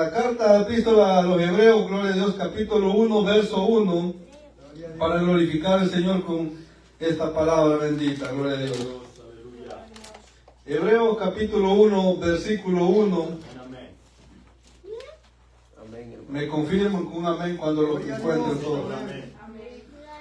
la carta a la epístola a los Hebreos, gloria a Dios, capítulo 1, verso 1, para glorificar al Señor con esta palabra bendita, gloria a Dios. Hebreos capítulo 1, versículo 1. Me confirman con un amén cuando lo encuentren todos.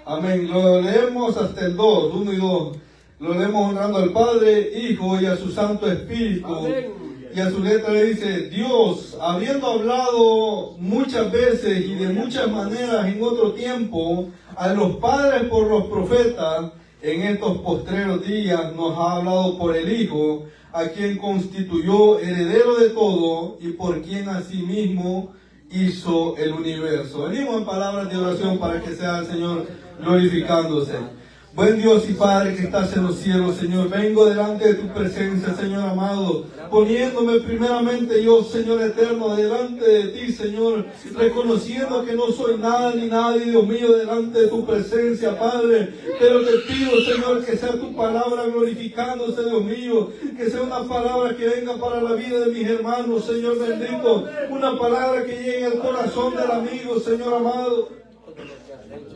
Amén. Lo leemos hasta el 2, 1 y 2. Lo leemos honrando al Padre, Hijo y a su Santo Espíritu. Amén. Y a su letra le dice: Dios, habiendo hablado muchas veces y de muchas maneras en otro tiempo a los padres por los profetas, en estos postreros días nos ha hablado por el Hijo, a quien constituyó heredero de todo y por quien asimismo hizo el universo. Venimos en palabras de oración para que sea el Señor glorificándose. Buen Dios y Padre que estás en los cielos, Señor, vengo delante de tu presencia, Señor amado, poniéndome primeramente yo, Señor eterno, delante de ti, Señor, reconociendo que no soy nada ni nadie, Dios mío, delante de tu presencia, Padre, pero te pido, Señor, que sea tu palabra glorificándose, Dios mío, que sea una palabra que venga para la vida de mis hermanos, Señor bendito, una palabra que llegue al corazón del amigo, Señor amado.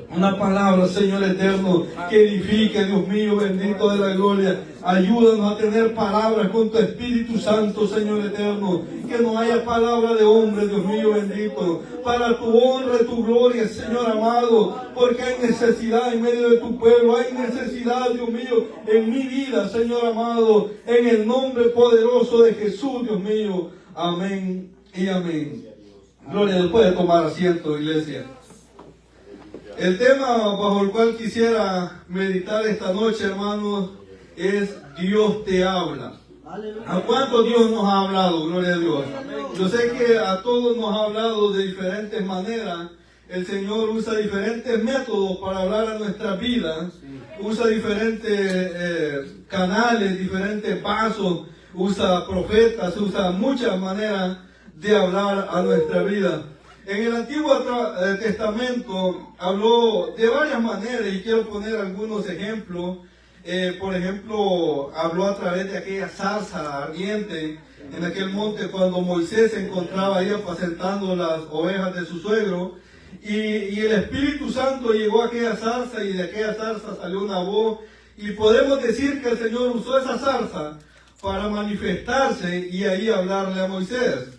Una palabra, Señor eterno, que edifique, Dios mío, bendito de la gloria. Ayúdanos a tener palabras con tu Espíritu Santo, Señor eterno. Que no haya palabra de hombre, Dios mío, bendito. Para tu honra y tu gloria, Señor amado. Porque hay necesidad en medio de tu pueblo. Hay necesidad, Dios mío, en mi vida, Señor amado. En el nombre poderoso de Jesús, Dios mío. Amén y amén. Gloria, Dios. Puede tomar asiento, iglesia. El tema bajo el cual quisiera meditar esta noche, hermanos, es Dios te habla. ¿A cuánto Dios nos ha hablado? Gloria a Dios. Yo sé que a todos nos ha hablado de diferentes maneras. El Señor usa diferentes métodos para hablar a nuestras vidas. Usa diferentes canales, diferentes pasos. Usa profetas, usa muchas maneras de hablar a nuestra vida. En el Antiguo Testamento habló de varias maneras y quiero poner algunos ejemplos. Por ejemplo, habló a través de aquella zarza ardiente en aquel monte cuando Moisés se encontraba ahí apacentando las ovejas de su suegro. Y el Espíritu Santo llegó a aquella zarza y de aquella zarza salió una voz. Y podemos decir que el Señor usó esa zarza para manifestarse y ahí hablarle a Moisés.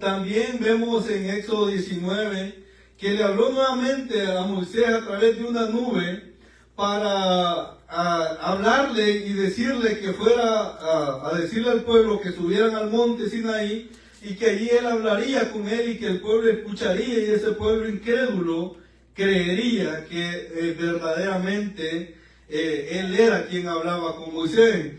También vemos en Éxodo 19 que le habló nuevamente a Moisés a través de una nube para hablarle y decirle que fuera a decirle al pueblo que subieran al monte Sinaí y que allí él hablaría con él y que el pueblo escucharía y ese pueblo incrédulo creería que verdaderamente él era quien hablaba con Moisés.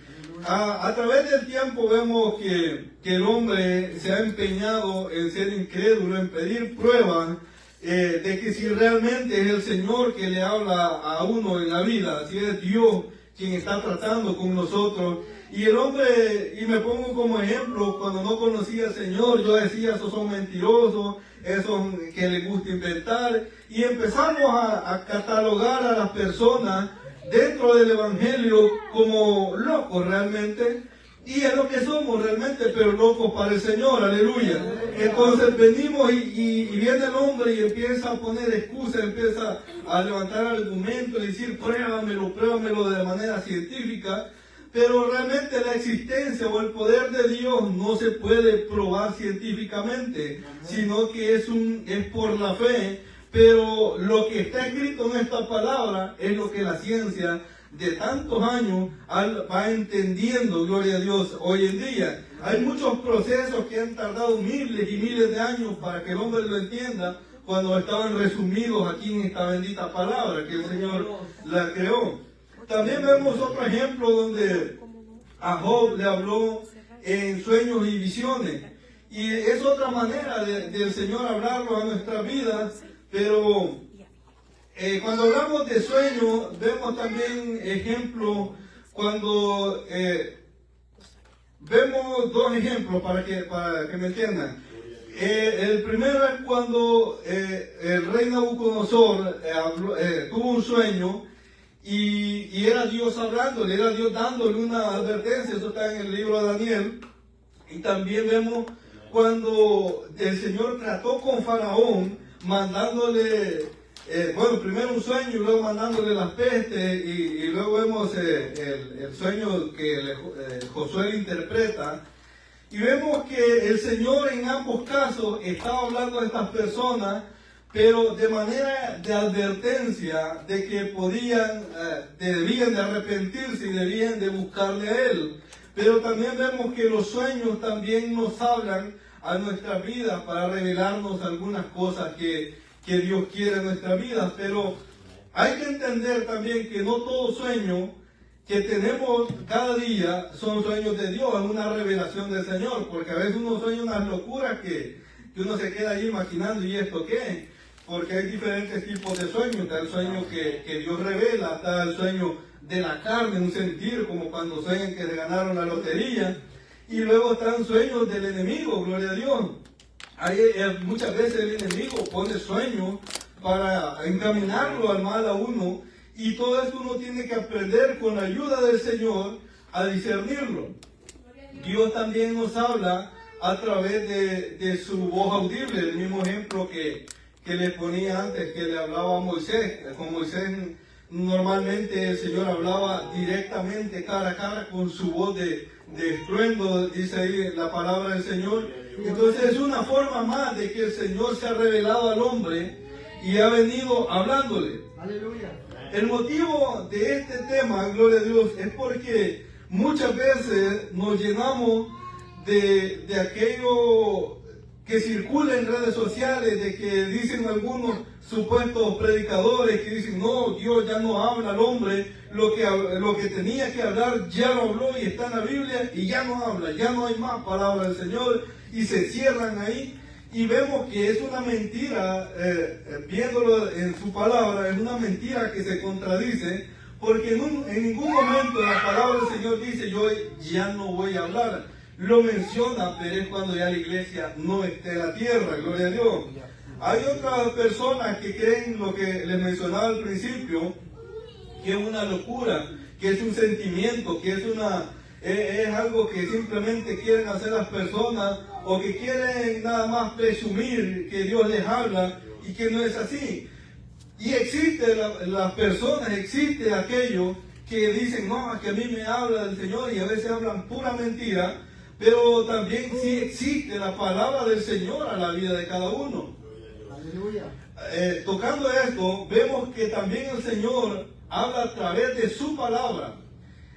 A través del tiempo vemos que el hombre se ha empeñado en ser incrédulo, en pedir pruebas de que si realmente es el Señor que le habla a uno en la vida, si es Dios quien está tratando con nosotros. Y el hombre, y me pongo como ejemplo, cuando no conocía al Señor, yo decía, esos son mentirosos, esos que les gusta inventar, y empezamos a catalogar a las personas dentro del Evangelio como locos realmente, y es lo que somos realmente, pero locos para el Señor, aleluya. Entonces venimos y viene el hombre y empieza a poner excusas, empieza a levantar argumentos y decir pruébamelo de manera científica, pero realmente la existencia o el poder de Dios no se puede probar científicamente, sino que es por la fe. Pero lo que está escrito en esta palabra es lo que la ciencia de tantos años va entendiendo, gloria a Dios, hoy en día. Hay muchos procesos que han tardado miles y miles de años para que el hombre lo entienda, cuando estaban resumidos aquí en esta bendita palabra que el Señor la creó. También vemos otro ejemplo donde a Job le habló en sueños y visiones. Y es otra manera del Señor hablarlo a nuestras vidas. Pero cuando hablamos de sueños, vemos también ejemplos cuando vemos dos ejemplos para que me entiendan. El primero es cuando el rey Nabucodonosor tuvo un sueño y era Dios hablándole, era Dios dándole una advertencia. Eso está en el libro de Daniel. Y también vemos cuando el Señor trató con Faraón, mandándole, primero un sueño y luego mandándole las pestes, y luego vemos el sueño que Josué le interpreta, y vemos que el Señor en ambos casos estaba hablando a estas personas, pero de manera de advertencia de que debían de arrepentirse y debían de buscarle a Él. Pero también vemos que los sueños también nos hablan a nuestra vida para revelarnos algunas cosas que Dios quiere en nuestra vida. Pero hay que entender también que no todo sueño que tenemos cada día son sueños de Dios, es una revelación del Señor, porque a veces uno sueña unas locuras que uno se queda ahí imaginando, ¿y esto qué? Porque hay diferentes tipos de sueños. Está el sueño que Dios revela, está el sueño de la carne, un sentir, como cuando sueñan que se ganaron la lotería, y luego están sueños del enemigo, gloria a Dios. Muchas veces el enemigo pone sueños para encaminarlo al mal a uno, y todo esto uno tiene que aprender con la ayuda del Señor a discernirlo. Dios también nos habla a través de su voz audible, el mismo ejemplo que le ponía antes, que le hablaba a Moisés. Con Moisés normalmente el Señor hablaba directamente, cara a cara, con su voz de estruendo, dice ahí la palabra del Señor. Entonces es una forma más de que el Señor se ha revelado al hombre y ha venido hablándole. Aleluya. El motivo de este tema, gloria a Dios, es porque muchas veces nos llenamos de aquello que circula en redes sociales, de que dicen algunos supuestos predicadores que dicen, no, Dios ya no habla al hombre, lo que tenía que hablar ya lo habló y está en la Biblia y ya no habla, ya no hay más palabra del Señor, y se cierran ahí. Y vemos que es una mentira, viéndolo en su palabra, es una mentira que se contradice, porque en ningún momento la palabra del Señor dice, yo ya no voy a hablar. Lo menciona, pero es cuando ya la iglesia no esté en la tierra, gloria a Dios. Hay otras personas que creen lo que les mencionaba al principio, que es una locura, que es un sentimiento, que es algo que simplemente quieren hacer las personas, o que quieren nada más presumir que Dios les habla, y que no es así. Y existe las personas, existe aquellos que dicen, no, que a mí me habla el Señor, y a veces hablan pura mentira, pero también sí existe la palabra del Señor a la vida de cada uno. Aleluya. Tocando esto, vemos que también el Señor habla a través de su palabra.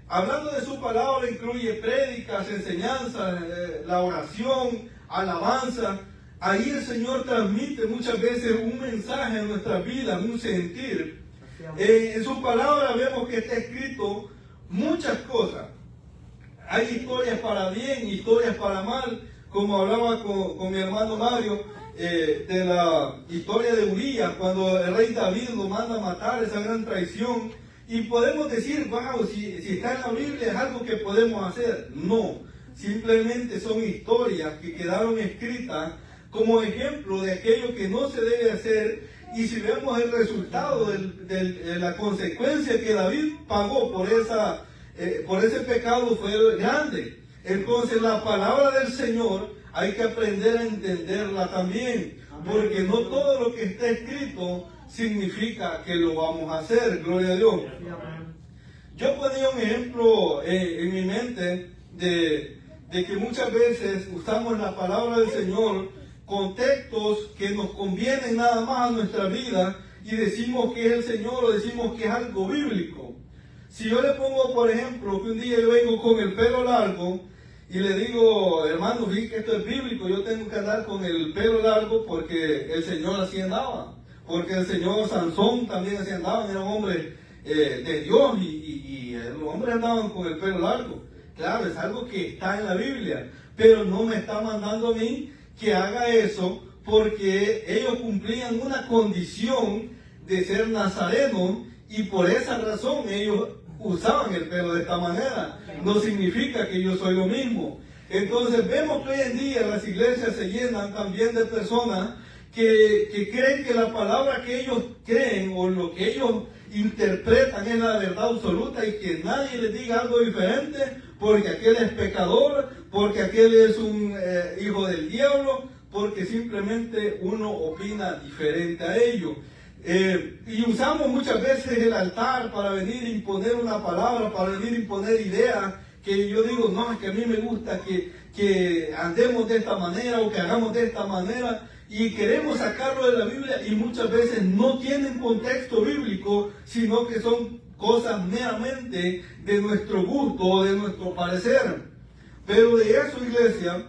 Hablando de su palabra incluye prédicas, enseñanzas, la oración, alabanza. Ahí el Señor transmite muchas veces un mensaje en nuestra vida, un sentir. En su palabra vemos que está escrito muchas cosas. Hay historias para bien, historias para mal, como hablaba con mi hermano Mario, de la historia de Urías, cuando el rey David lo manda a matar, esa gran traición. Y podemos decir, wow, si está en la Biblia es algo que podemos hacer. No, simplemente son historias que quedaron escritas como ejemplo de aquello que no se debe hacer. Y si vemos el resultado de la consecuencia que David pagó por ese pecado, fue grande. Entonces la palabra del Señor hay que aprender a entenderla también, porque no todo lo que está escrito significa que lo vamos a hacer, gloria a Dios. Yo ponía un ejemplo en mi mente de que muchas veces usamos la palabra del Señor con textos que nos convienen nada más a nuestra vida, y decimos que es el Señor, o decimos que es algo bíblico. Si yo le pongo, por ejemplo, que un día yo vengo con el pelo largo y le digo, hermano, vi que esto es bíblico, yo tengo que andar con el pelo largo porque el Señor así andaba. Porque el Señor Sansón también así andaba, era un hombre de Dios, y los hombres andaban con el pelo largo. Claro, es algo que está en la Biblia, pero no me está mandando a mí que haga eso, porque ellos cumplían una condición de ser nazarenos, y por esa razón ellos usaban el pelo de esta manera. No significa que yo soy lo mismo. Entonces vemos que hoy en día las iglesias se llenan también de personas que creen que la palabra que ellos creen o lo que ellos interpretan es la verdad absoluta, y que nadie les diga algo diferente, porque aquel es pecador, porque aquel es un hijo del diablo, porque simplemente uno opina diferente a ello. Y usamos muchas veces el altar para venir a imponer una palabra, para venir a imponer ideas, que yo digo, no, es que a mí me gusta que andemos de esta manera o que hagamos de esta manera, y queremos sacarlo de la Biblia y muchas veces no tienen contexto bíblico, sino que son cosas meramente de nuestro gusto o de nuestro parecer. Pero de eso, iglesia,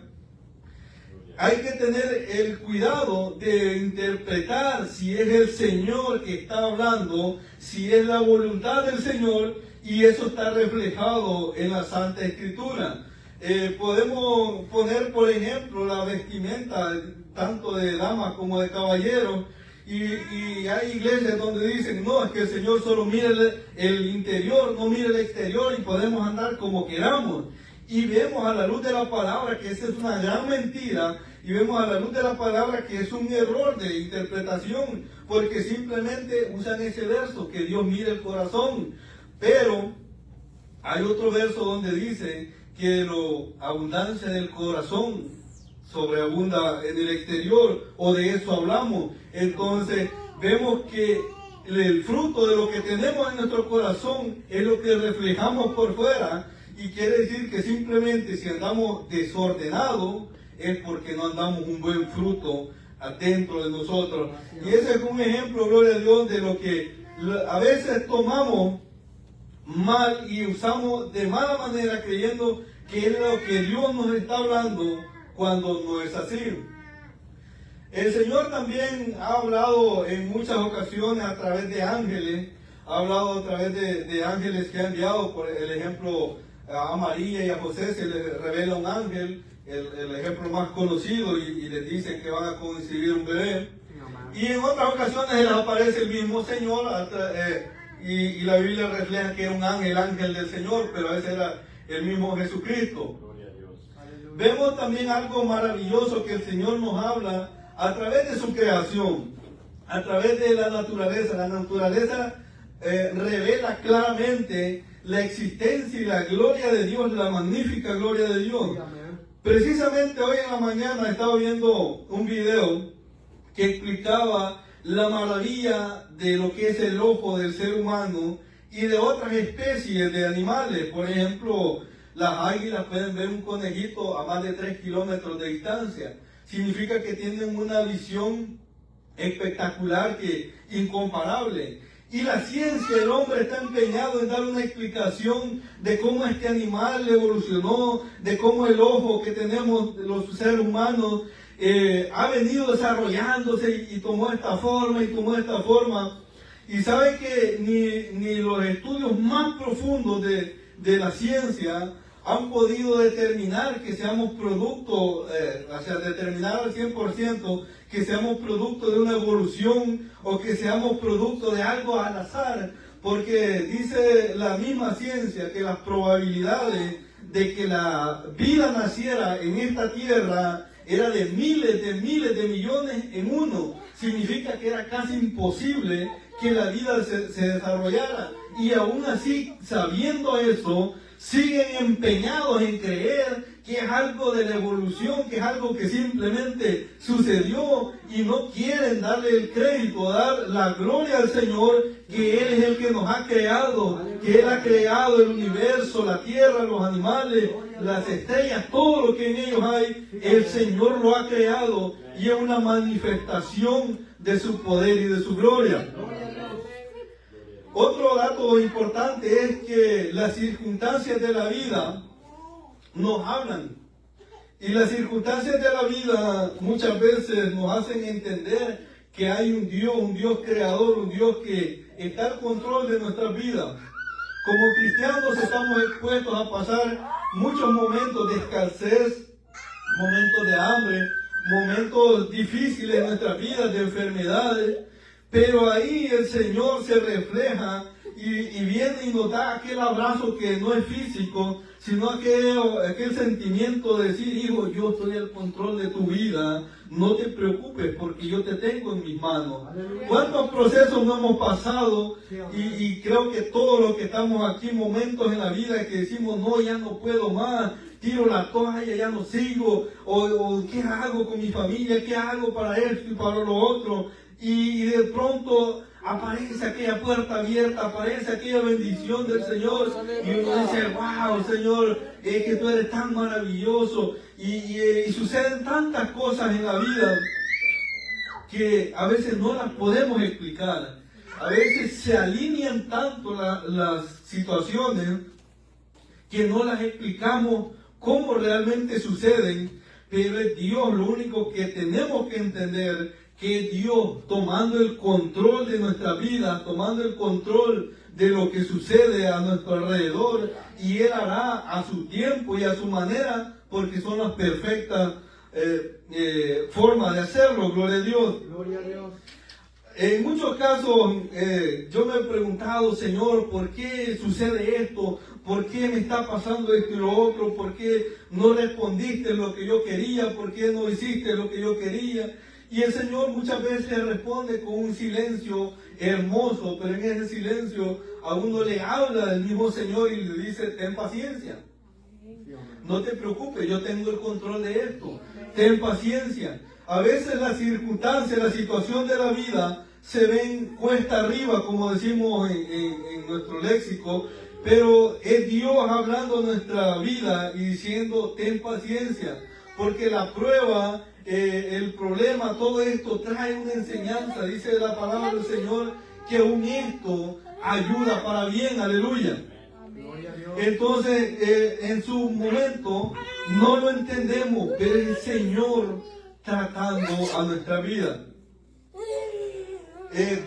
hay que tener el cuidado de interpretar si es el Señor que está hablando, si es la voluntad del Señor, y eso está reflejado en la Santa Escritura. Podemos poner, por ejemplo, la vestimenta tanto de damas como de caballeros, y hay iglesias donde dicen, no, es que el Señor solo mira el interior, no mira el exterior, y podemos andar como queramos. Y vemos a la luz de la palabra que esa es una gran mentira, y vemos a la luz de la palabra que es un error de interpretación, porque simplemente usan ese verso, que Dios mira el corazón. Pero hay otro verso donde dice que la abundancia del corazón sobreabunda en el exterior, o de eso hablamos. Entonces vemos que el fruto de lo que tenemos en nuestro corazón es lo que reflejamos por fuera, y quiere decir que simplemente si andamos desordenados es porque no andamos un buen fruto adentro de nosotros. Y ese es un ejemplo, gloria a Dios, de lo que a veces tomamos mal y usamos de mala manera, creyendo que es lo que Dios nos está hablando, cuando no es así. El Señor también ha hablado en muchas ocasiones a través de ángeles, ha hablado a través de ángeles que ha enviado. Por el ejemplo, a María y a José se les revela un ángel, el ejemplo más conocido, y les dicen que van a concebir un bebé. Y en otras ocasiones les aparece el mismo Señor, y la Biblia refleja que era un ángel del Señor, pero ese era el mismo Jesucristo. Vemos también algo maravilloso, que el Señor nos habla a través de su creación, a través de la naturaleza. La naturaleza revela claramente la existencia y la gloria de Dios, la magnífica gloria de Dios. Precisamente hoy en la mañana estaba viendo un video que explicaba la maravilla de lo que es el ojo del ser humano y de otras especies de animales. Por ejemplo, las águilas pueden ver un conejito a más de 3 kilómetros de distancia. Significa que tienen una visión espectacular, incomparable. Y la ciencia, el hombre está empeñado en dar una explicación de cómo este animal evolucionó, de cómo el ojo que tenemos los seres humanos ha venido desarrollándose y tomó esta forma y tomó esta forma. Y sabe que ni los estudios más profundos de la ciencia han podido determinar que seamos producto, determinar al 100% que seamos producto de una evolución, o que seamos producto de algo al azar, porque dice la misma ciencia que las probabilidades de que la vida naciera en esta tierra era de miles de millones en uno. Significa que era casi imposible que la vida se desarrollara, y aún así, sabiendo eso, siguen empeñados en creer que es algo de la evolución, que es algo que simplemente sucedió, y no quieren darle el crédito, dar la gloria al Señor, que Él es el que nos ha creado, que Él ha creado el universo, la tierra, los animales, las estrellas, todo lo que en ellos hay, el Señor lo ha creado, y es una manifestación de su poder y de su gloria. Otro dato importante es que las circunstancias de la vida nos hablan, y las circunstancias de la vida muchas veces nos hacen entender que hay un Dios creador, un Dios que está al control de nuestras vidas. Como cristianos estamos expuestos a pasar muchos momentos de escasez, momentos de hambre, momentos difíciles en nuestras vidas, de enfermedades. Pero ahí el Señor se refleja y viene y nos da aquel abrazo que no es físico, sino aquel sentimiento de decir: hijo, yo estoy al control de tu vida, no te preocupes porque yo te tengo en mis manos. ¿Cuántos procesos no hemos pasado? Y creo que todos los que estamos aquí, momentos en la vida que decimos: no, ya no puedo más, tiro la toalla, ya no sigo, o ¿qué hago con mi familia? ¿Qué hago para esto y para lo otro? Y de pronto aparece aquella puerta abierta, aparece aquella bendición del Señor, y uno dice, wow, Señor, es que tú eres tan maravilloso, y suceden tantas cosas en la vida que a veces no las podemos explicar. A veces se alinean tanto las situaciones que no las explicamos cómo realmente suceden, pero es Dios lo único que tenemos que entender, que es Dios tomando el control de nuestra vida, tomando el control de lo que sucede a nuestro alrededor, y Él hará a su tiempo y a su manera, porque son las perfectas formas de hacerlo. Gloria a Dios. Gloria a Dios. En muchos casos yo me he preguntado, Señor, ¿por qué sucede esto? ¿Por qué me está pasando esto y lo otro? ¿Por qué no respondiste lo que yo quería? ¿Por qué no hiciste lo que yo quería? Y el Señor muchas veces responde con un silencio hermoso, pero en ese silencio a uno le habla el mismo Señor y le dice, ten paciencia. No te preocupes, yo tengo el control de esto. Ten paciencia. A veces las circunstancias, la situación de la vida se ven cuesta arriba, como decimos en nuestro léxico, pero es Dios hablando nuestra vida y diciendo, ten paciencia, porque la prueba, el problema, todo esto trae una enseñanza. Dice la palabra del Señor que aún esto ayuda para bien, aleluya. Entonces, en su momento no lo entendemos, pero es el Señor tratando a nuestra vida.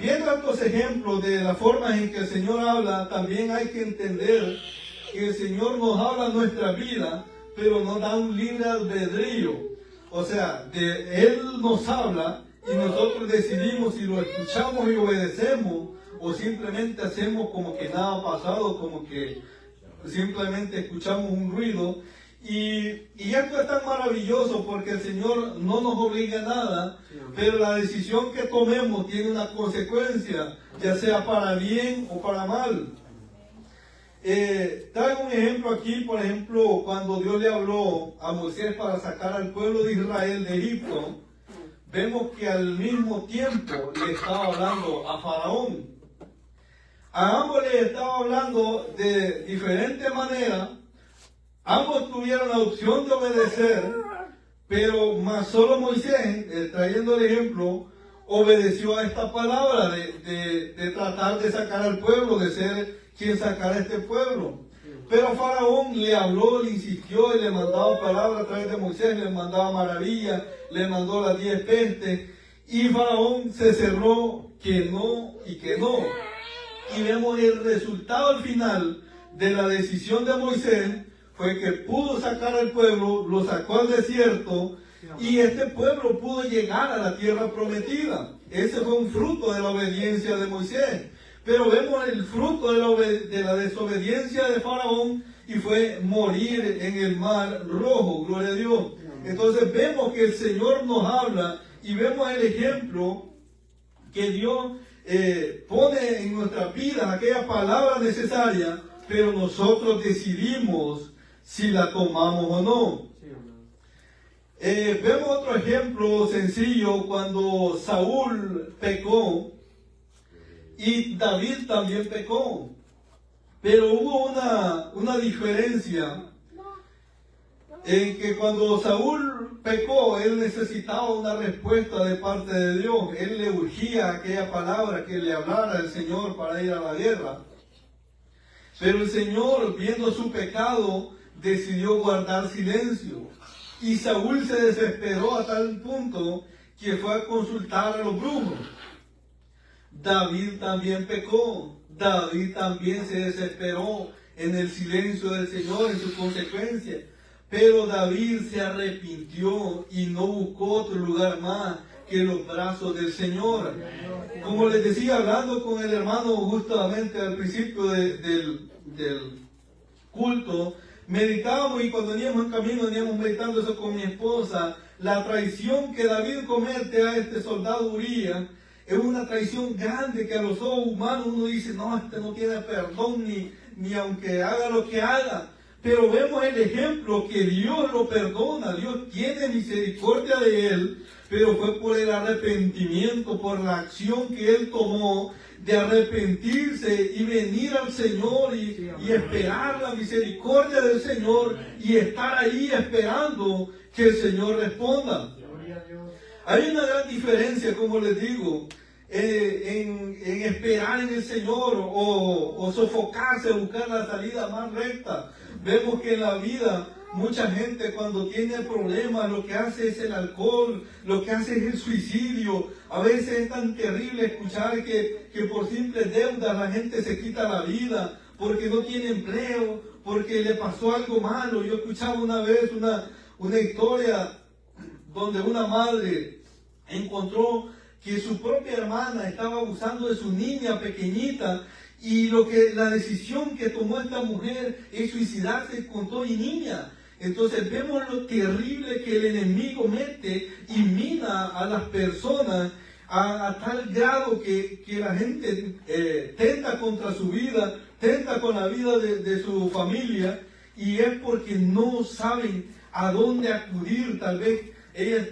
Viendo estos ejemplos de la forma en que el Señor habla, también hay que entender que el Señor nos habla a nuestra vida, pero nos da un libre albedrío. O sea, Él nos habla y nosotros decidimos si lo escuchamos y obedecemos, o simplemente hacemos como que nada ha pasado, como que simplemente escuchamos un ruido. Y esto es tan maravilloso porque el Señor no nos obliga a nada, pero la decisión que tomemos tiene una consecuencia, ya sea para bien o para mal. Traigo un ejemplo aquí, por ejemplo, cuando Dios le habló a Moisés para sacar al pueblo de Israel de Egipto, vemos que al mismo tiempo le estaba hablando a Faraón. A ambos les estaba hablando de diferente manera. Ambos tuvieron la opción de obedecer, pero más solo Moisés, trayendo el ejemplo, obedeció a esta palabra de tratar de sacar al pueblo, de ser quien sacara a este pueblo. Pero Faraón le habló, le insistió y le mandaba palabras a través de Moisés, le mandaba maravillas, le mandó las 10 pestes, y Faraón se cerró que no y que no. Y vemos el resultado al final de la decisión de Moisés fue que pudo sacar al pueblo, lo sacó al desierto, y este pueblo pudo llegar a la tierra prometida. Ese fue un fruto de la obediencia de Moisés. Pero vemos el fruto de la desobediencia de Faraón, y fue morir en el mar rojo. Gloria a Dios. Entonces vemos que el Señor nos habla y vemos el ejemplo que Dios pone en nuestras vidas, aquella palabra necesaria, pero nosotros decidimos si la tomamos o no. Vemos otro ejemplo sencillo cuando Saúl pecó y David también pecó, pero hubo una diferencia en que cuando Saúl pecó, él necesitaba una respuesta de parte de Dios. Él le urgía aquella palabra que le hablara el Señor para ir a la guerra. Pero el Señor, viendo su pecado, decidió guardar silencio. Y Saúl se desesperó a tal punto que fue a consultar a los brujos. David también pecó. David también se desesperó en el silencio del Señor, en su consecuencia. Pero David se arrepintió y no buscó otro lugar más que los brazos del Señor. Como les decía, hablando con el hermano justamente al principio del culto, meditábamos, y cuando veníamos en camino veníamos meditando eso con mi esposa. La traición que David comete a este soldado Urías es una traición grande que a los ojos humanos uno dice, no, este no tiene perdón ni aunque haga lo que haga. Pero vemos el ejemplo que Dios lo perdona, Dios tiene misericordia de él, pero fue por el arrepentimiento, por la acción que él tomó de arrepentirse y venir al Señor y esperar la misericordia del Señor y estar ahí esperando que el Señor responda. Hay una gran diferencia, como les digo, en esperar en el Señor o sofocarse, buscar la salida más recta. Vemos que en la vida mucha gente cuando tiene problemas lo que hace es el alcohol, lo que hace es el suicidio. A veces es tan terrible escuchar que por simples deudas la gente se quita la vida porque no tiene empleo, porque le pasó algo malo. Yo escuchaba una vez una historia donde una madre encontró que su propia hermana estaba abusando de su niña pequeñita y la decisión que tomó esta mujer es suicidarse con toda niña. Entonces vemos lo terrible que el enemigo mete y mina a las personas a tal grado que la gente tenta contra su vida, tenta con la vida de su familia, y es porque no saben a dónde acudir. Tal vez ella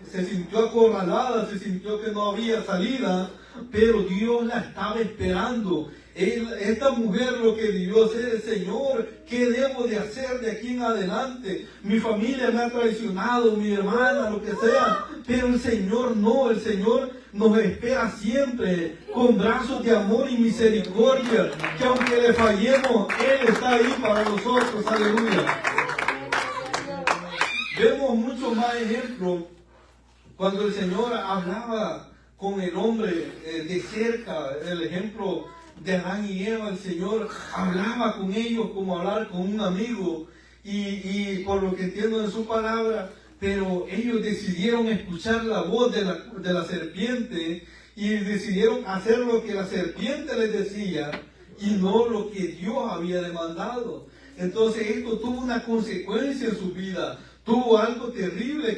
se sintió acorralada, se sintió que no había salida, pero Dios la estaba esperando. Esta mujer lo que debió hacer es: Señor, ¿qué debo de hacer de aquí en adelante? Mi familia me ha traicionado, mi hermana, lo que sea, pero el Señor no, el Señor nos espera siempre con brazos de amor y misericordia, que aunque le fallemos, Él está ahí para nosotros. Aleluya. Vemos muchos más ejemplos cuando el Señor hablaba con el hombre de cerca. El ejemplo de Adán y Eva, el Señor hablaba con ellos como hablar con un amigo, y por lo que entiendo de su palabra, pero ellos decidieron escuchar la voz de la serpiente y decidieron hacer lo que la serpiente les decía y no lo que Dios había demandado. Entonces esto tuvo una consecuencia en su vida, tuvo algo terrible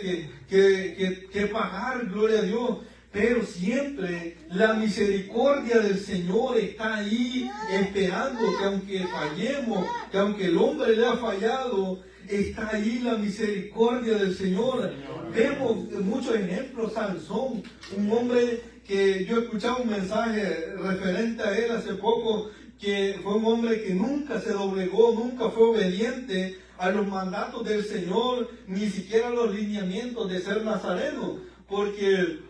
que pagar, gloria a Dios. Pero siempre la misericordia del Señor está ahí esperando, que aunque fallemos, que aunque el hombre le ha fallado, está ahí la misericordia del Señor. Vemos muchos ejemplos. Sansón, un hombre que yo escuchaba un mensaje referente a él hace poco, que fue un hombre que nunca se doblegó, nunca fue obediente a los mandatos del Señor, ni siquiera a los lineamientos de ser nazareno, porque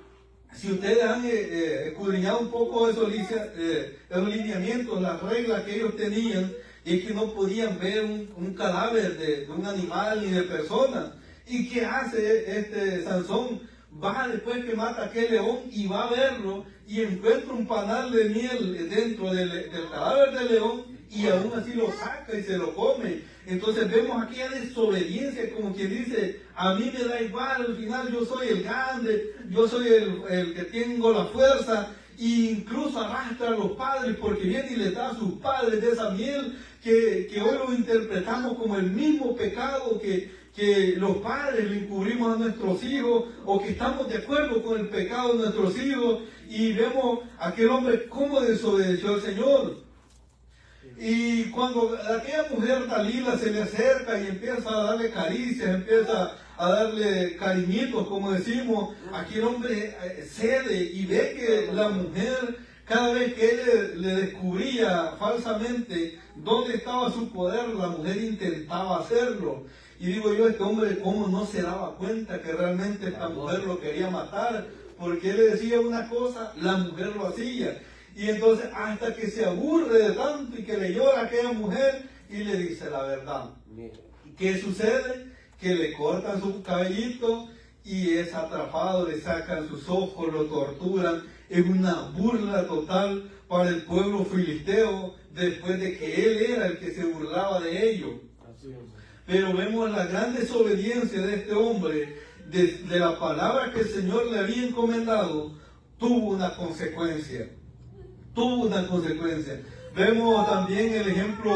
si ustedes han escudriñado un poco esos lineamientos, las reglas que ellos tenían, es que no podían ver un cadáver de un animal ni de persona. ¿Y qué hace Sansón? Va después que mata a aquel león y va a verlo y encuentra un panal de miel dentro del cadáver del león, y aún así lo saca y se lo come. Entonces vemos aquella desobediencia, como quien dice: a mí me da igual, al final yo soy el grande, yo soy el que tengo la fuerza, e incluso arrastra a los padres porque viene y les da a sus padres de esa miel, que hoy lo interpretamos como el mismo pecado que los padres le encubrimos a nuestros hijos, o que estamos de acuerdo con el pecado de nuestros hijos, y vemos a aquel hombre cómo desobedeció al Señor. Y cuando aquella mujer Dalila se le acerca y empieza a darle caricias, empieza a darle cariñitos, como decimos, aquel hombre cede y ve que la mujer, cada vez que él le descubría falsamente dónde estaba su poder, la mujer intentaba hacerlo. Y digo yo, este hombre cómo no se daba cuenta que realmente esta mujer lo quería matar, porque él le decía una cosa, la mujer lo hacía. Y entonces hasta que se aburre de tanto y que le llora a aquella mujer y le dice la verdad. ¿Qué sucede? Que le cortan su cabellito y es atrapado, le sacan sus ojos, lo torturan. Es una burla total para el pueblo filisteo, después de que él era el que se burlaba de ellos. Pero vemos la gran desobediencia de este hombre, de la palabra que el Señor le había encomendado, tuvo una consecuencia. Vemos también el ejemplo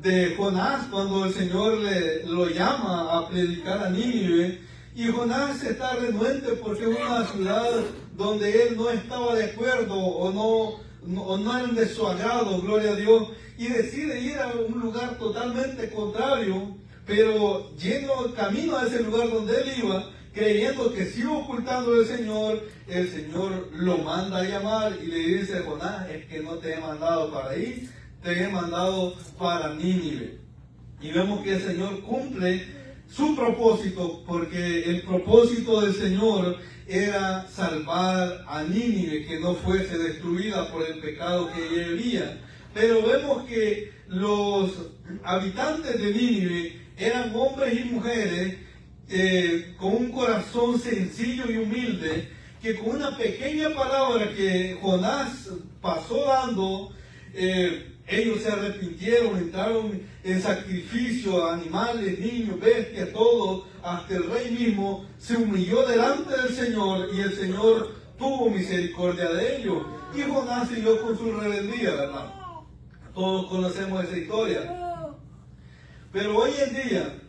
de Jonás, cuando el Señor lo llama a predicar a Nínive, y Jonás está renuente porque es una ciudad donde él no estaba de acuerdo, o no eran de su agrado, gloria a Dios, y decide ir a un lugar totalmente contrario, pero yendo camino a ese lugar donde él iba, creyendo que se iba ocultando del Señor, el Señor lo manda a llamar y le dice: Jonás, es que no te he mandado para ahí, te he mandado para Nínive. Y vemos que el Señor cumple su propósito, porque el propósito del Señor era salvar a Nínive, que no fuese destruida por el pecado que ella había. Pero vemos que los habitantes de Nínive eran hombres y mujeres con un corazón sencillo y humilde, que con una pequeña palabra que Jonás pasó dando, ellos se arrepintieron, entraron en sacrificio a animales, niños, bestias, todo, hasta el rey mismo se humilló delante del Señor y el Señor tuvo misericordia de ellos. Y Jonás siguió con su rebeldía, ¿verdad? Todos conocemos esa historia. Pero hoy en día,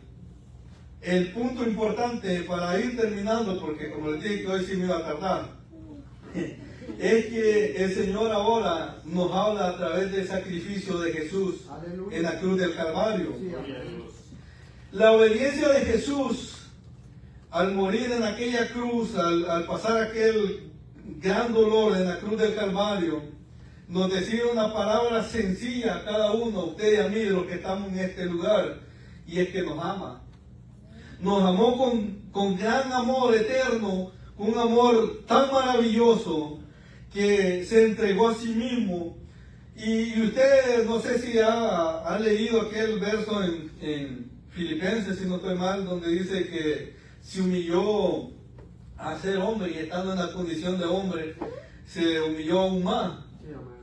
el punto importante para ir terminando, porque como les dije que hoy sí me iba a tardar, es que el Señor ahora nos habla a través del sacrificio de Jesús en la cruz del Calvario. La obediencia de Jesús al morir en aquella cruz, al pasar aquel gran dolor en la cruz del Calvario, nos decía una palabra sencilla a cada uno, a usted y a mí, de los que estamos en este lugar, y es que nos ama. Nos amó con gran amor eterno, un amor tan maravilloso que se entregó a sí mismo. Y usted, no sé si ha leído aquel verso en Filipenses, si no estoy mal, donde dice que se humilló a ser hombre y estando en la condición de hombre, se humilló aún más.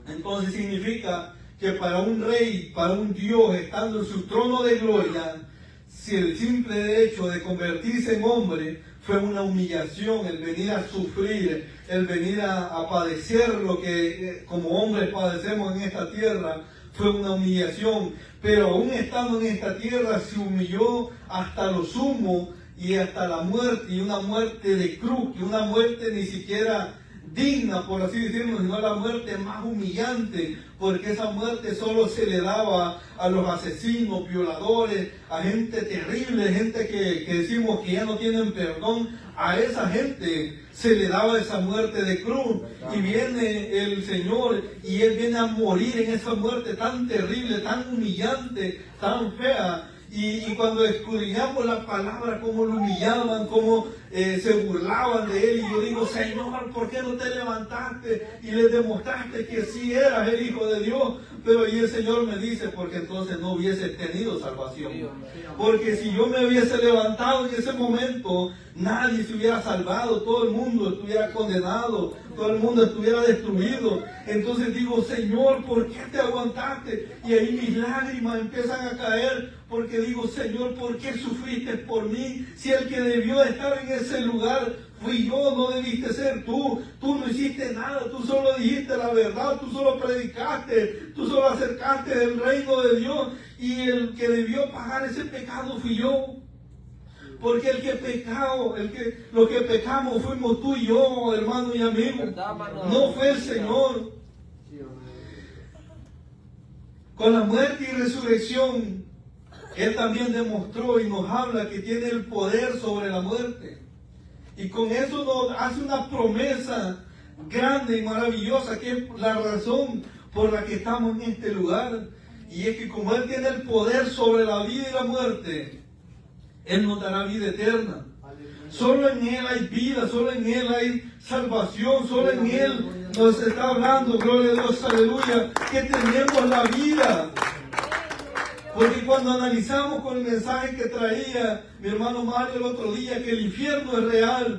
Entonces significa que para un rey, para un Dios, estando en su trono de gloria, si el simple hecho de convertirse en hombre fue una humillación, el venir a sufrir, el venir a padecer lo que como hombres padecemos en esta tierra, fue una humillación. Pero aún estando en esta tierra se humilló hasta lo sumo y hasta la muerte, y una muerte de cruz, y una muerte ni siquiera digna, por así decirlo, sino la muerte más humillante, porque esa muerte solo se le daba a los asesinos, violadores, a gente terrible, gente que decimos que ya no tienen perdón. A esa gente se le daba esa muerte de cruz, y viene el Señor y Él viene a morir en esa muerte tan terrible, tan humillante, tan fea. Y cuando escudriñamos la palabra, cómo lo humillaban, cómo se burlaban de él, y yo digo: Señor, ¿por qué no te levantaste y les demostraste que sí eras el Hijo de Dios? Pero y el Señor me dice: porque entonces no hubiese tenido salvación. Porque si yo me hubiese levantado en ese momento, nadie se hubiera salvado, todo el mundo estuviera condenado, todo el mundo estuviera destruido. Entonces digo: Señor, ¿por qué te aguantaste? Y ahí mis lágrimas empiezan a caer, porque digo: Señor, ¿por qué sufriste por mí? Si el que debió estar en ese lugar fui yo, no debiste ser tú. Tú no hiciste nada, tú solo dijiste la verdad, tú solo predicaste, tú solo acercaste del reino de Dios, y el que debió pagar ese pecado fui yo. Porque lo que pecamos fuimos tú y yo, hermano y amigo. No fue el Señor. Con la muerte y resurrección, Él también demostró y nos habla que tiene el poder sobre la muerte. Y con eso nos hace una promesa grande y maravillosa, que es la razón por la que estamos en este lugar. Y es que como Él tiene el poder sobre la vida y la muerte, Él nos dará vida eterna. Solo en Él hay vida, solo en Él hay salvación, solo en Él nos está hablando, gloria a Dios, aleluya, que tenemos la vida. Porque cuando analizamos con el mensaje que traía mi hermano Mario el otro día, que el infierno es real,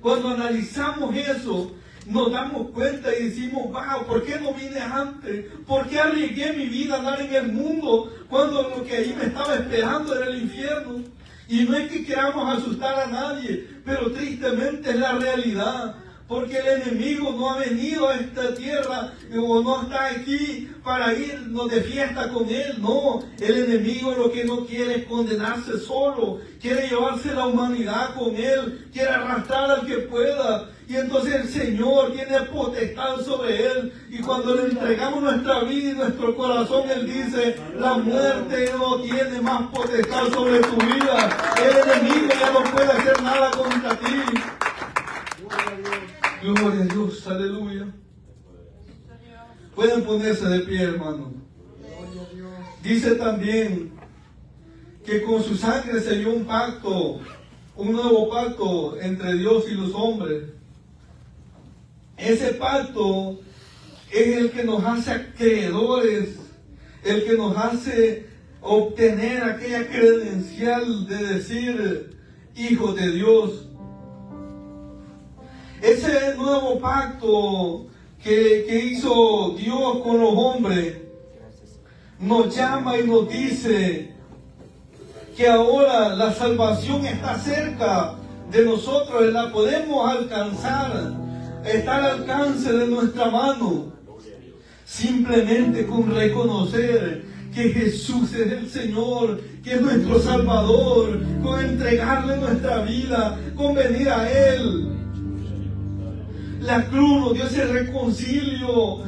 cuando analizamos eso, nos damos cuenta y decimos: wow, ¿por qué no vine antes? ¿Por qué arriesgué mi vida a andar en el mundo cuando lo que ahí me estaba esperando era el infierno? Y no es que queramos asustar a nadie, pero tristemente es la realidad. Porque el enemigo no ha venido a esta tierra o no está aquí para irnos de fiesta con él. No, el enemigo lo que no quiere es condenarse solo. Quiere llevarse la humanidad con él. Quiere arrastrar al que pueda. Y entonces el Señor tiene potestad sobre él. Y cuando le entregamos nuestra vida y nuestro corazón, Él dice, la muerte no tiene más potestad sobre tu vida. El enemigo ya no puede hacer nada contra ti. Gloria a Dios, aleluya. Pueden ponerse de pie, hermano. Dice también que con su sangre se dio un pacto, un nuevo pacto entre Dios y los hombres. Ese pacto es el que nos hace acreedores, el que nos hace obtener aquella credencial de decir hijos de Dios. Ese nuevo pacto que hizo Dios con los hombres nos llama y nos dice que ahora la salvación está cerca de nosotros, la podemos alcanzar, está al alcance de nuestra mano, simplemente con reconocer que Jesús es el Señor, que es nuestro Salvador, con entregarle nuestra vida, con venir a Él. La cruz nos dio ese reconcilio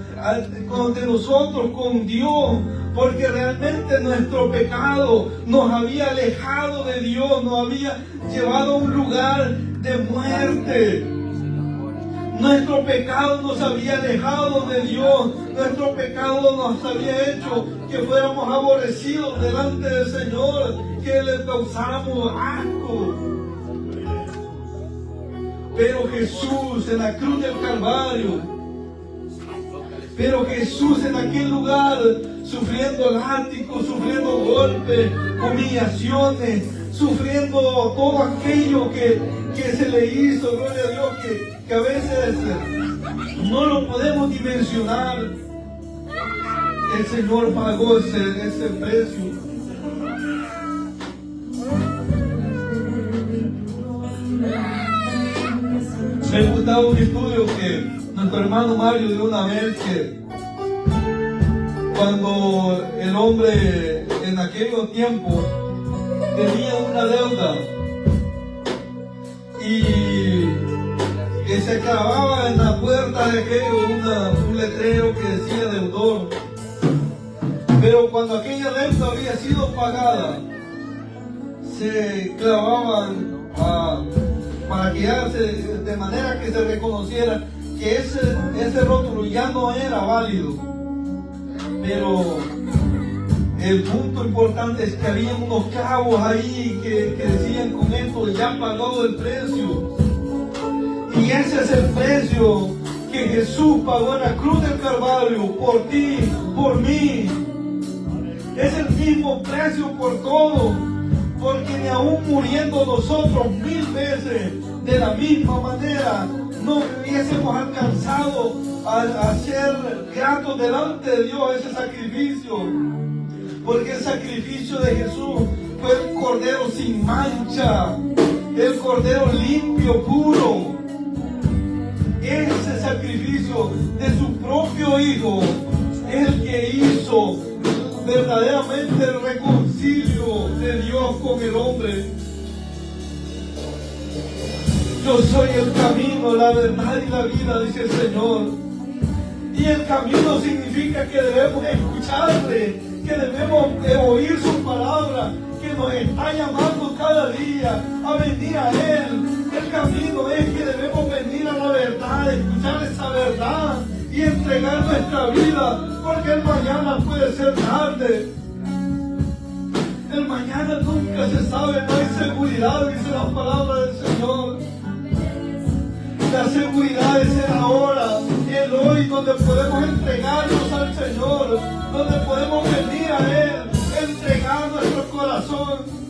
de nosotros con Dios, porque realmente nuestro pecado nos había alejado de Dios, nos había llevado a un lugar de muerte. Nuestro pecado nos había alejado de Dios, nuestro pecado nos había hecho que fuéramos aborrecidos delante del Señor, que le causáramos asco. Pero Jesús en la cruz del Calvario, pero Jesús en aquel lugar, sufriendo látigos, sufriendo golpes, humillaciones, sufriendo todo aquello que se le hizo, gloria a Dios, que a veces no lo podemos dimensionar. El Señor pagó ese precio. Me gustaba un estudio que nuestro hermano Mario dio una vez, que cuando el hombre en aquellos tiempos tenía una deuda y que se clavaba en la puerta de aquello un letrero que decía deudor, pero cuando aquella deuda había sido pagada se clavaban para quedarse, de manera que se reconociera que ese rótulo ya no era válido. Pero el punto importante es que había unos clavos ahí que decían con esto ya pagado el precio. Y ese es el precio que Jesús pagó en la cruz del Calvario por ti, por mí. Es el mismo precio por todo. Porque ni aún muriendo nosotros 1000 veces de la misma manera no hubiésemos alcanzado a ser gratos delante de Dios ese sacrificio. Porque el sacrificio de Jesús fue el cordero sin mancha, el cordero limpio, puro. Ese sacrificio de su propio Hijo es el que hizo verdaderamente el reconcilio de Dios con el hombre. Yo soy el camino, la verdad y la vida, dice el Señor. Y el camino significa que debemos escucharle, que debemos oír su palabra, que nos está llamando cada día a venir a Él. El camino es que debemos venir a la verdad, escuchar esa verdad y entregar nuestra vida, porque el mañana puede ser tarde. El mañana nunca se sabe, no hay seguridad, dice la palabra del Señor. La seguridad es el ahora, el hoy, donde podemos entregarnos al Señor, donde podemos venir a Él, entregar nuestro corazón.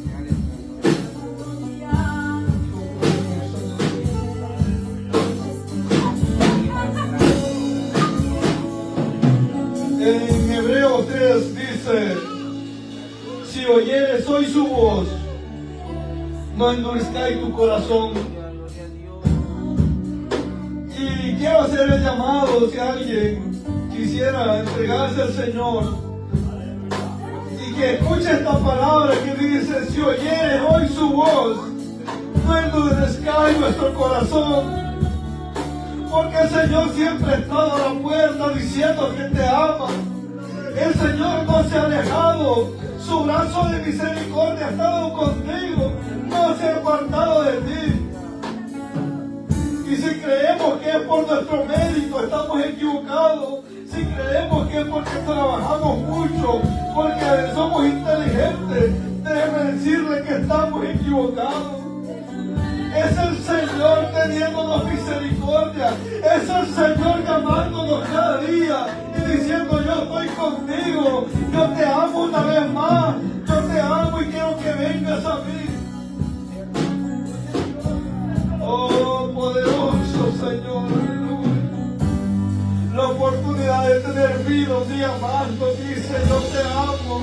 En Hebreos 3 dice: si oyeres hoy su voz, no endurezcáis tu corazón. Y quiero hacer el llamado, si alguien quisiera entregarse al Señor y que escuche esta palabra que dice: si oyeres hoy su voz, no endurezcáis vuestro corazón. porque el Señor siempre ha estado a la puerta diciendo que te ama. El Señor no se ha alejado, su brazo de misericordia ha estado contigo, no se ha apartado de ti. Y si creemos que es por nuestro mérito, estamos equivocados. Si creemos que es porque trabajamos mucho, porque somos inteligentes, déjeme decirle que estamos equivocados. Es el Señor teniéndonos misericordia. Es el Señor llamándonos cada día y diciendo: yo estoy contigo, yo te amo una vez más, yo te amo y quiero que vengas a mí. Oh, poderoso Señor, aleluya. La oportunidad de tener vida un día más nos dice: yo te amo.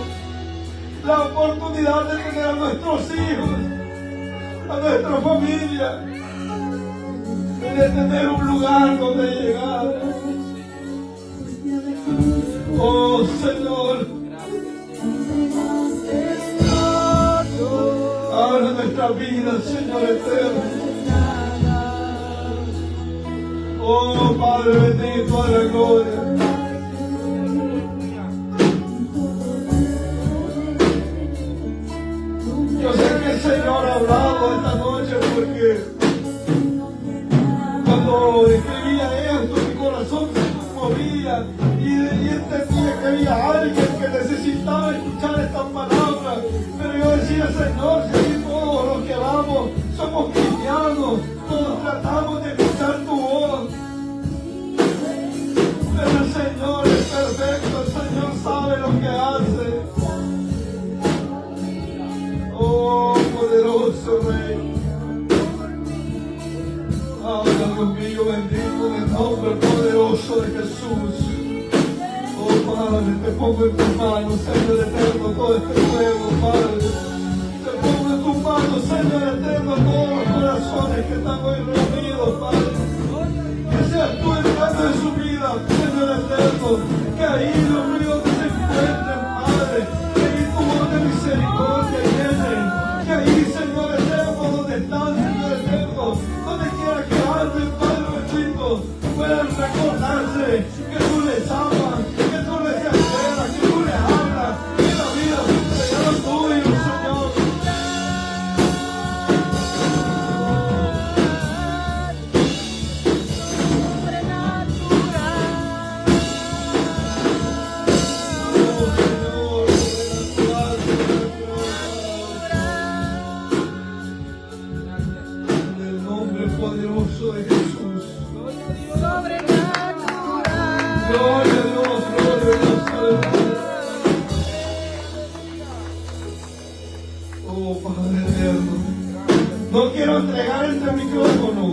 La oportunidad de tener a nuestros hijos, a nuestra familia, de tener un lugar donde llegar. Oh Señor, ahora nuestra vida, Señor eterno. Oh Padre bendito de la gloria. Yo sé que el Señor ha hablado esta noche, porque cuando escribía esto mi corazón se conmovía y entendía que había alguien que necesitaba escuchar estas palabras. Pero yo decía: Señor, si aquí todos los que vamos somos cristianos, todos tratamos de escuchar tu voz. Pero el Señor es perfecto, el Señor sabe lo que hace. Oh, poderoso Rey. Ahora, Dios mío, bendito en el nombre poderoso de Jesús. Oh, Padre, te pongo en tus manos, Señor eterno, todo este pueblo, Padre. Te pongo en tus manos, Señor eterno, todos los corazones que están hoy reunidos, Padre. Que seas tú entrando en su vida, Señor eterno. Que ahí, Dios mío, donde se encuentren, Padre. Que ahí tu voz de misericordia llene. Que ahí, Señor eterno, donde están, Señor eterno, donde quiera que anden, Padre bendito, puedan recordarse que tú les amas, que tú les esperas, que tú les hablas, que la vida es un regalo tuyo, Señor. Poderoso de Jesús. Sobrenatural. Gloria a Dios, gloria a Dios, aleluya. Oh Padre eterno, no quiero entregar este micrófono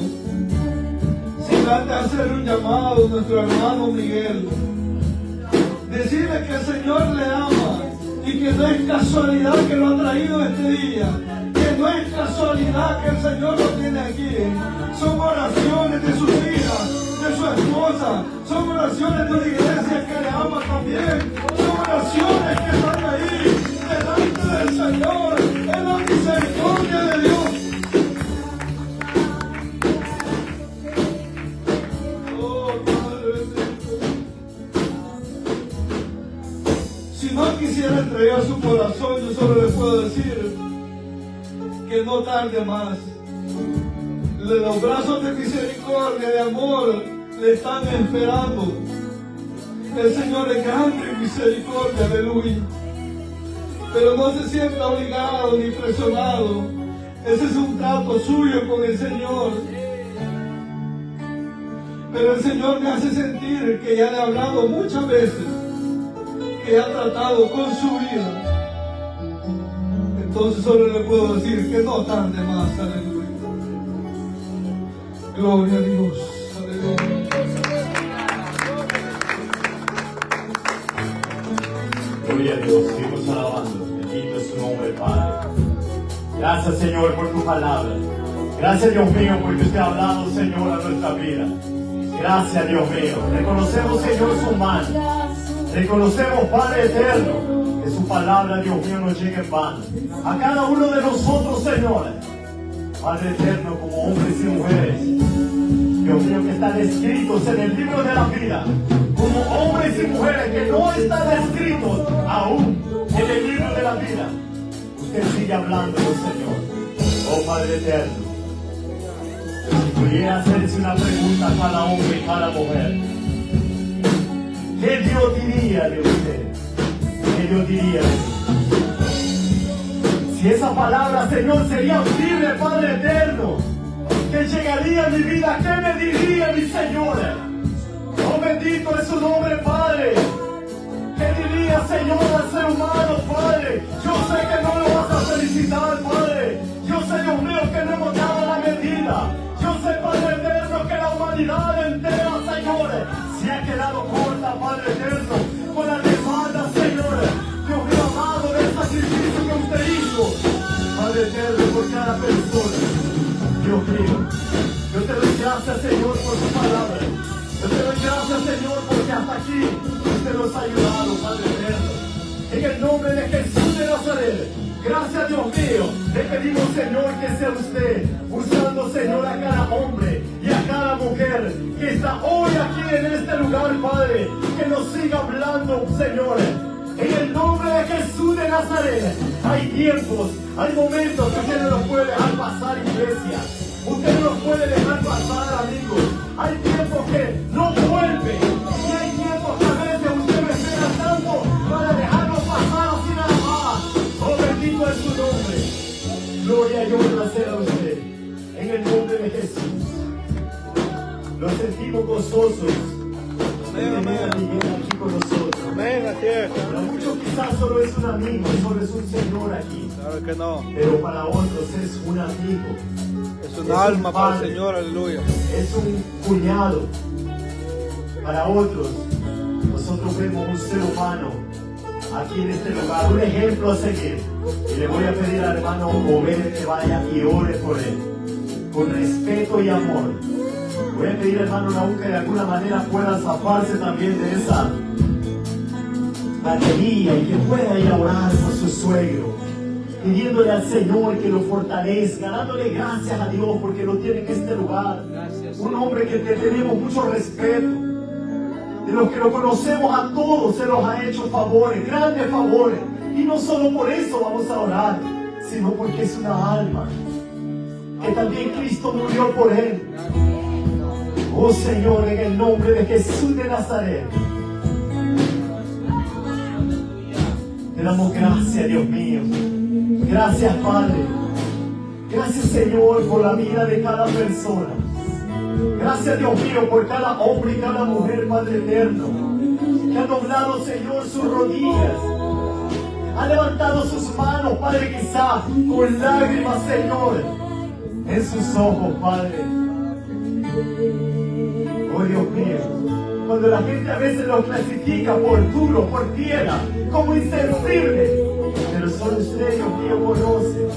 sin antes hacer un llamado a nuestro hermano Miguel. Decirle que el Señor le ama y que no es casualidad que lo ha traído este día. No es casualidad que el Señor lo tiene aquí. Son oraciones de sus hijas, de su esposa. Son oraciones de una iglesia que le ama también. Son oraciones que están ahí delante del Señor, en la misericordia de Dios. Oh, Padre bendito. Si no quisiera entregar su corazón, yo solo le puedo decir que no tarde más. Los brazos de misericordia, de amor, le están esperando. El Señor es grande en misericordia, aleluya. Pero no se sienta obligado ni presionado. Ese es un trato suyo con el Señor. Pero el Señor me hace sentir que ya le ha hablado muchas veces, que ha tratado con su vida. Entonces solo le puedo decir que no tarde más, aleluya. Gloria a Dios, aleluya. Gloria a Dios, seguimos alabando. Bendito es su nombre, Padre. Gracias, Señor, por tu palabra. Gracias, Dios mío, porque usted ha hablado, Señor, a nuestra vida. Gracias, Dios mío. Reconocemos, Señor, su mano. Reconocemos, Padre eterno, que su palabra, Dios mío, no llega en vano. A cada uno de nosotros, Señor, Padre eterno, como hombres y mujeres, Dios mío, que están están escritos en el libro de la vida como hombres y mujeres que no están escritos aún en el libro de la vida. Usted sigue hablando, Señor. Oh Padre eterno, si pudiera hacerse una pregunta a cada hombre y cada mujer, ¿qué Dios diría de usted? ¿Qué Dios diría de usted? Si esa palabra, Señor, sería firme, Padre eterno, que llegaría a mi vida, ¿qué me diría mi Señor? Oh, bendito es su nombre, Padre. ¿Qué diría, Señor, al ser humano, Padre? Yo sé que no lo vas a felicitar, Padre. Yo sé, Dios mío, que no hemos dado la medida. Yo sé, Padre eterno, que la humanidad entera, Señor, se ha quedado corta, Padre eterno, con la demanda, Señor, Dios mío amado, del sacrificio que usted hizo, Padre eterno, por cada persona. Dios mío, yo te doy gracias, Señor, por tu palabra. Yo te doy gracias, Señor, porque hasta aquí usted nos ha ayudado, Padre eterno. En el nombre de Jesús de Nazaret, gracias, Dios mío, le pedimos, Señor, que sea usted usando, Señor, a cada hombre y a cada mujer que está hoy aquí en este lugar, Padre, que nos siga hablando, Señor. En el nombre de Jesús de Nazaret, hay tiempos, hay momentos que usted no los puede dejar pasar, iglesia. Usted no los puede dejar pasar, amigos. Hay tiempos que no vuelven. Y hay tiempos que a veces usted me espera tanto para dejarlos pasar así nada más. Oh, bendito es su nombre. Gloria y honra sea a usted. En el nombre de Jesús. Los sentimos gozosos. Amén, aquí con nosotros. Amén, así es. Para muchos quizás solo es un amigo, solo es un señor aquí. Claro que no. Pero para otros es un amigo. Es un alma para el Señor, aleluya. Es un cuñado. Para otros, nosotros vemos un ser humano aquí en este lugar, un ejemplo a seguir. Y le voy a pedir al hermano Obed que vaya y ore por él, con respeto y amor. Voy a pedir al hermano Naúl que de alguna manera pueda zafarse también de esa batería y que pueda ir a orar por su suegro, pidiéndole al Señor que lo fortalezca, dándole gracias a Dios porque lo tiene en este lugar. Un hombre que te tenemos mucho respeto, de los que lo conocemos a todos se los ha hecho favores, grandes favores, y no solo por eso vamos a orar, sino porque es una alma que también Cristo murió por él. Oh Señor, en el nombre de Jesús de Nazaret, te damos gracias, Dios mío. Gracias, Padre. Gracias, Señor, por la vida de cada persona. Gracias, Dios mío, por cada hombre y cada mujer, Padre eterno, que ha doblado, Señor, sus rodillas, ha levantado sus manos, Padre, quizá con lágrimas, Señor, en sus ojos, Padre. Oh, Dios mío, cuando la gente a veces lo clasifica por duro, por piedra, como insensible, pero solo usted, Dios mío, conoce.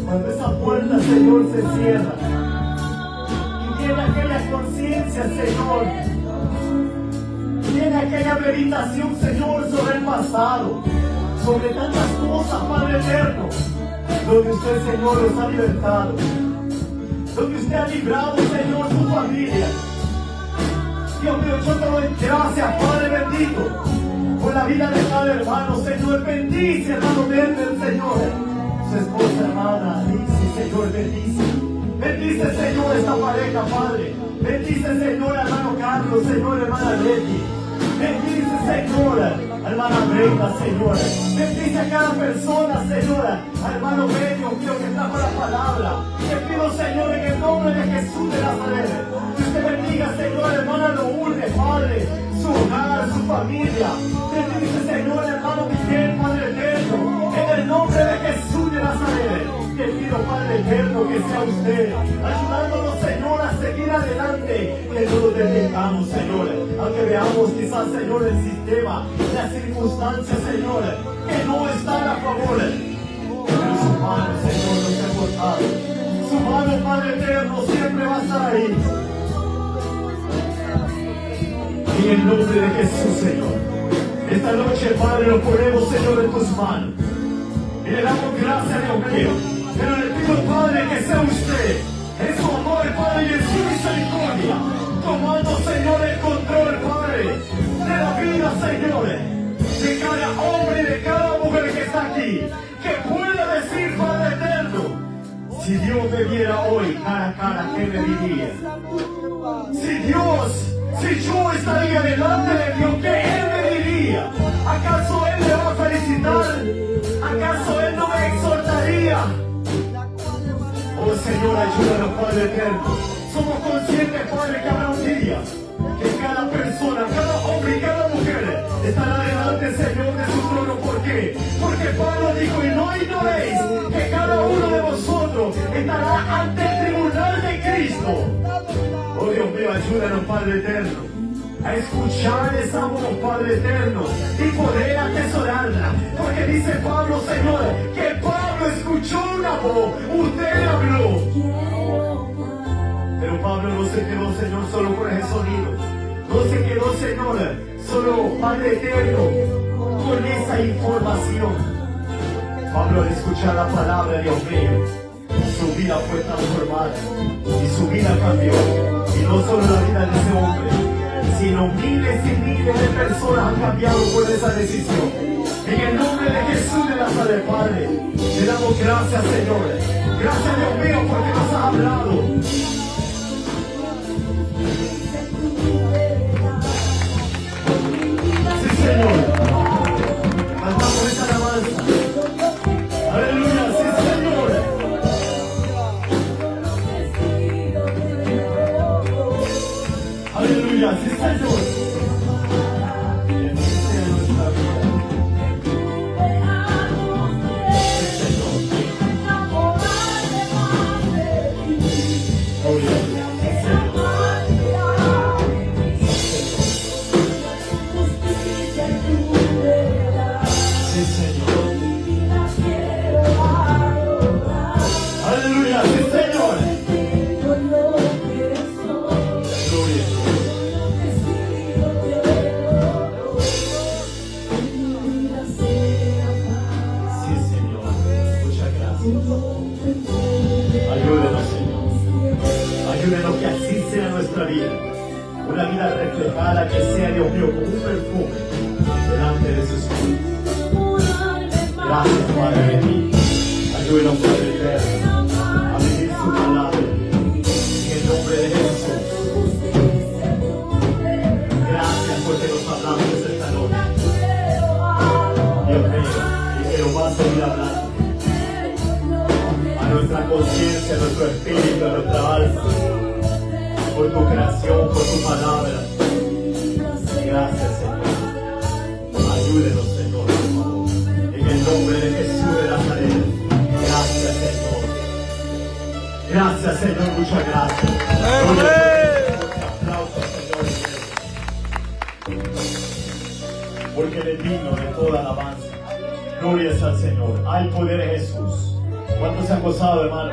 Cuando esa puerta, Señor, se cierra y tiene aquella conciencia, Señor, tiene aquella meditación, Señor, sobre el pasado, sobre tantas cosas, Padre eterno, donde usted, Señor, los ha libertado, donde usted ha librado, Señor, su familia. Dios mío, yo te doy gracias, Padre bendito, por la vida de cada hermano, Señor. Bendice, hermano Werner, Señor. Su esposa, hermana Alicia, Señor, bendice. Bendice, Señor, esta pareja, Padre. Bendice, Señor, hermano Carlos, Señor, hermana Leti. Bendice, Señor, hermana Brenda, Señor. Bendice a cada persona, Señor. Hermano Medio, mío, que está con la palabra. Te pido, Señor, en el nombre de Jesús de Nazaret, que usted bendiga, Señor, hermana Lourdes, Padre, su hogar, su familia. Bendice, Señor, hermano Miguel, Padre eterno, en el nombre de Jesús de Nazaret. Te pido, Padre eterno, que sea usted ayudándonos, Señor, a seguir adelante, que no nos detengamos, Señor, aunque veamos quizás, Señor, el sistema, las circunstancias, Señor, que no están a favor, pero su mano, Señor, nos ha cortado. Su mano, Padre eterno, siempre va a estar ahí. En el nombre de Jesús, Señor, esta noche, Padre, lo ponemos, Señor, en tus manos y le damos gracias, Dios mío. Pero le pido, Padre, que sea usted en su amor, Padre, y en su misericordia tomando, Señor, el control, Padre, de la vida, Señor, de cada hombre y de cada mujer que está aquí, que pueda decir, Padre eterno, si Dios me viera hoy cara a cara, ¿qué me diría? Si yo estaría delante de Dios, ¿qué Él me diría? ¿Acaso Él me va a felicitar? ¿Acaso Él no me exhortaría? Oh Señor, ayúdanos, Padre eterno. Somos conscientes, Padre, que habrá un día que cada persona, cada hombre y cada mujer estará delante, Señor, de su trono. ¿Por qué? Porque Pablo dijo, y no ignoréis que cada uno de vosotros estará ante el tribunal de Cristo. Oh Dios mío, ayúdanos, Padre eterno, a escuchar esa voz, Padre eterno, y poder atesorarla. Porque dice Pablo, Señor, que Pablo escuchó una voz, usted habló. Pero Pablo no se quedó, Señor, solo con ese sonido. No se quedó, Señor, solo, Padre eterno, con esa información. Pablo, al escuchar la palabra, Dios mío, su vida fue transformada y su vida cambió. Y no solo la vida de ese hombre, sino miles y miles de personas han cambiado por esa decisión. En el nombre de Jesús de Nazaret, Padre, te damos gracias, Señor. Gracias, Dios mío, porque nos has hablado. Sí, Señor. Cantamos esta alabanza. Aleluya, sí, Señor. Aleluya, sí, Señor. Bendice nuestra vida. Sí, Señor. Gloria a Dios. Sí, Señor. Aleluya, sí, Señor. Gloria a Dios. Sí, Señor. Muchas gracias. Ayúdenos, Señor. Ayúdenos que así sea nuestra vida. Una vida reflejada que sea, Dios mío, como un perfume delante de sus pies. Gracias, Padre bendito. Ayúdenos, Padre eterno, a vivir su palabra. En el nombre de Jesús. Gracias porque nos hablamos esta noche. Dios mío, y que nos va a seguir hablando a nuestra conciencia, a nuestro espíritu, a nuestra alma, por tu creación, por tu palabra. Gracias, Señor. Ayúdenos, Señor, por favor. En el nombre de Jesús de Nazaret. Gracias, Señor. Gracias, Señor. Muchas gracias. Aplausos, Señor. Porque Él es digno de toda alabanza. Gloria al Señor. Hay poder en Jesús. ¿Cuántos se han gozado, hermano?